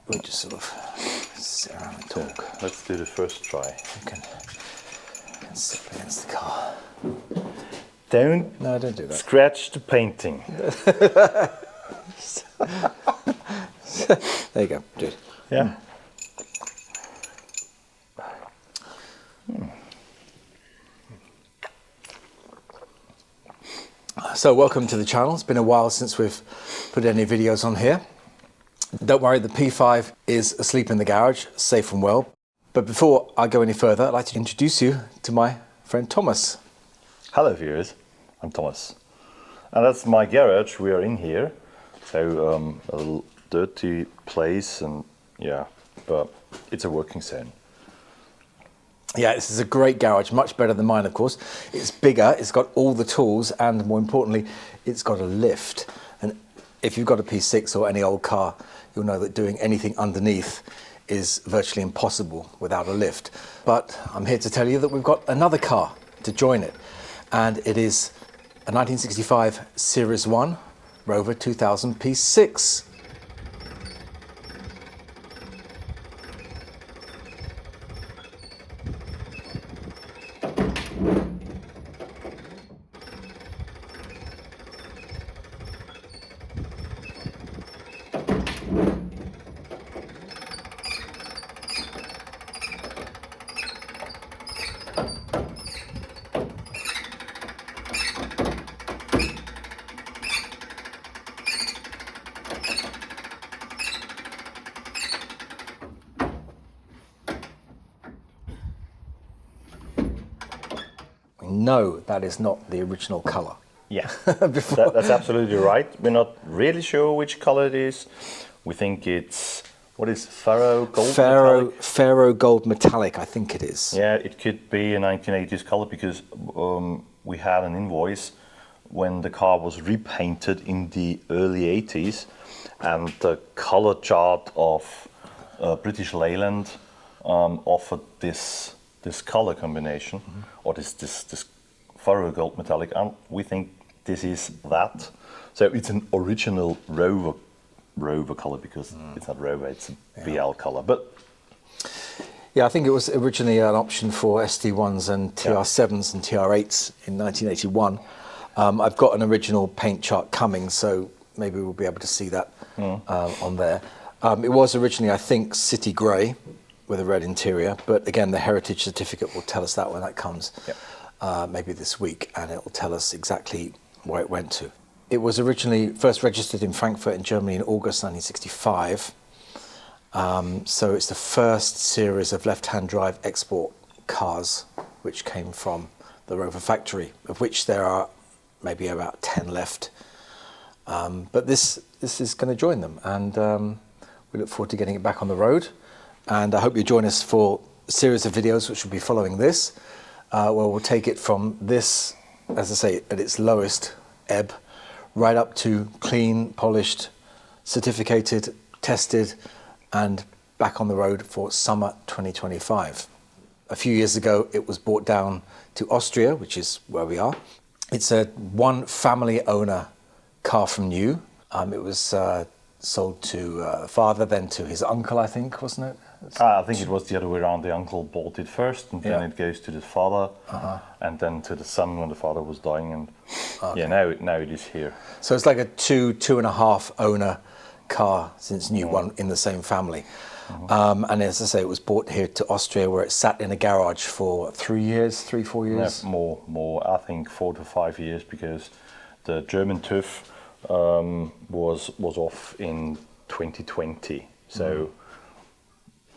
we'll just sort of sit around and talk. Let's do the first try. You can sit against the car. Don't No, don't do that. scratch the painting. There you go, dude. Yeah. So welcome to the channel. It's been a while since we've put any videos on here. Don't worry, the P5 is asleep in the garage, safe and well. But before I go any further, I'd like to introduce you to my friend Thomas. Hello viewers, I'm Thomas. And that's my garage, we are in here. So a little dirty place and yeah, but it's a working zone. Yeah, this is a great garage, much better than mine, of course. It's bigger, it's got all the tools, and more importantly, it's got a lift. And if you've got a P6 or any old car, you'll know that doing anything underneath is virtually impossible without a lift. But I'm here to tell you that we've got another car to join it, and it is a 1965 Series 1 Rover 2000 P6. No, that is not the original colour. Yeah, that's absolutely right. We're not really sure which color it is. We think it's, what is Faro Gold Metallic? Faro Gold Metallic, I think it is. Yeah, it could be a 1980s color because we had an invoice when the car was repainted in the early 80s, and the color chart of British Leyland offered this color combination, or this Faro Gold Metallic, and we think this is that. So it's an original Rover color because it's not Rover, it's a BL color. But yeah, I think it was originally an option for ST1s and TR7s and TR8s in 1981. I've got an original paint chart coming, so maybe we'll be able to see that on there. It was originally, I think, city grey with a red interior, but again, the heritage certificate will tell us that when that comes, maybe this week, and it will tell us exactly where it went to. It was originally first registered in Frankfurt in Germany in August 1965. So it's the first series of left-hand drive export cars which came from the Rover factory, of which there are maybe about 10 left. But this is going to join them, and we look forward to getting it back on the road. And I hope you join us for a series of videos which will be following this, where we'll take it from this, as I say, at its lowest ebb, right up to clean, polished, certificated, tested, and back on the road for summer 2025. A few years ago, it was brought down to Austria, which is where we are. It's a one family owner car from new. It was sold to father, then to his uncle, I think, wasn't it? I think it was the other way around. The uncle bought it first, and then it goes to the father, and then to the son when the father was dying. And yeah, now it is here. So it's like a two and a half owner car since new, one in the same family. And as I say, it was brought here to Austria, where it sat in a garage for 4 years. Yeah, more. I think 4 to 5 years, because the German TÜV was off in 2020. So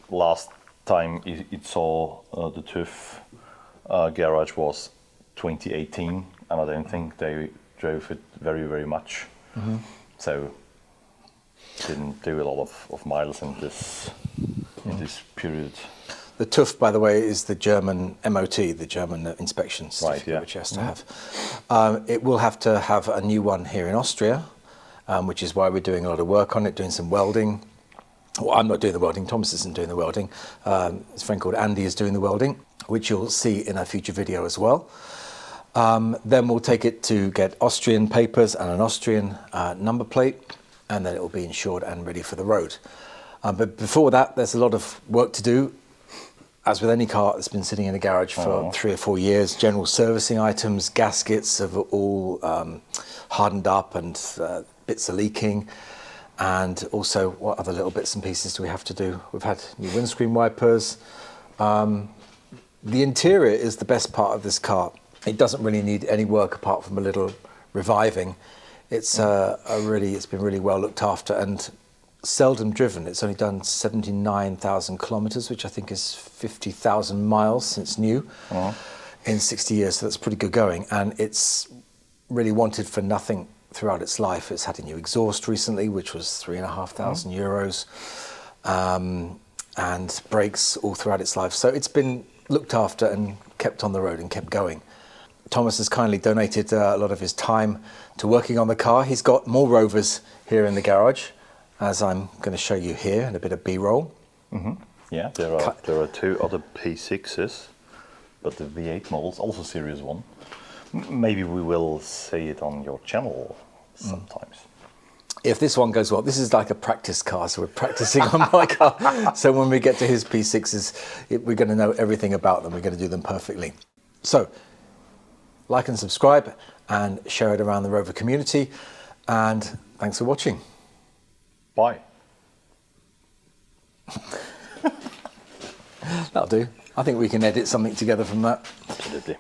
last time it saw the TÜV garage was 2018, and I don't think they drove it very, very much. So didn't do a lot of miles in this period. The TÜV, by the way, is the German MOT, the German inspection certificate, which it has to have. It will have to have a new one here in Austria, which is why we're doing a lot of work on it, doing some welding. Well, I'm not doing the welding, Thomas isn't doing the welding. His friend called Andy is doing the welding, which you'll see in a future video as well. Then we'll take it to get Austrian papers and an Austrian number plate, and then it will be insured and ready for the road. But before that, there's a lot of work to do. As with any car that's been sitting in a garage for 3 or 4 years, general servicing items, gaskets have all hardened up and bits are leaking. And also, what other little bits and pieces do we have to do? We've had new windscreen wipers. The interior is the best part of this car. It doesn't really need any work apart from a little reviving. It's it's been really well looked after and seldom driven. It's only done 79,000 kilometers, which I think is 50,000 miles since new in 60 years. So that's pretty good going. And it's really wanted for nothing throughout its life. It's had a new exhaust recently, which was €3,500, and brakes all throughout its life. So it's been looked after and kept on the road and kept going. Thomas has kindly donated a lot of his time to working on the car. He's got more Rovers here in the garage, as I'm going to show you here in a bit of B-roll. Yeah, there are 2 other P6s, but the V8 models, also Series 1. Maybe we will see it on your channel sometimes. If this one goes well, this is like a practice car, so we're practicing on my car. So when we get to his P6s, we're going to know everything about them. We're going to do them perfectly. So like and subscribe and share it around the Rover community. And thanks for watching. Bye. That'll do. I think we can edit something together from that. Absolutely.